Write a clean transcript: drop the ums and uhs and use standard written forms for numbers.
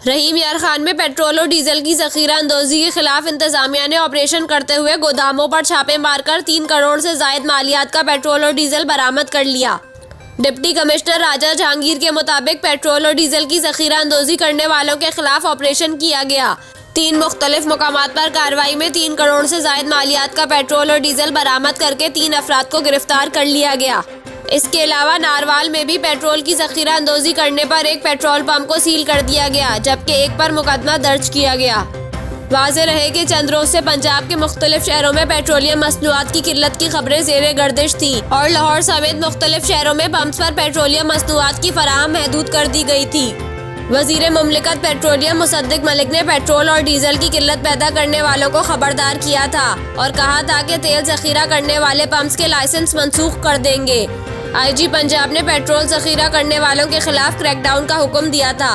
रहीम यार खान में पेट्रोल और डीजल की जखीरा अंदोजी के खिलाफ इंतजामिया ने ऑपरेशन करते हुए गोदामों पर छापे मारकर 3 करोड़ से जायद मालियात का पेट्रोल और डीजल बरामद कर लिया। डिप्टी कमिश्नर राजा जहांगीर के मुताबिक पेट्रोल और डीजल की जखीरा अंदोजी करने वालों के खिलाफ ऑपरेशन किया गया। 3 मुख्तलिफ मुकामात पर कार्रवाई में 3 करोड़ से जायद मालियात का पेट्रोल और डीजल बरामद करके 3 अफराद को गिरफ्तार कर लिया गया। इसके अलावा नारवाल में भी पेट्रोल की जखीरा अंदोजी करने पर एक पेट्रोल पंप को सील कर दिया गया, जबकि एक पर मुकदमा दर्ज किया गया। वाज़ेह रहे कि चंद रोज से पंजाब के मुख्तलिफ शहरों में पेट्रोलियम मसनूआत की किल्लत की खबरें ज़ेरे गर्दिश थी और लाहौर समेत मुख्तलिफ शहरों में पंप्स पर पेट्रोलियम मसनूआत की फराहम महदूद कर दी गई थी। वज़ीर मुमलिकत पेट्रोलियम मुसद्दिक मलिक ने पेट्रोल और डीजल की किल्लत पैदा करने वालों को खबरदार किया था और कहा था कि तेल जखीरा करने वाले पंप्स के लाइसेंस मनसूख कर देंगे। IG पंजाब ने पेट्रोल जखीरा करने वालों के खिलाफ क्रैकडाउन का हुक्म दिया था।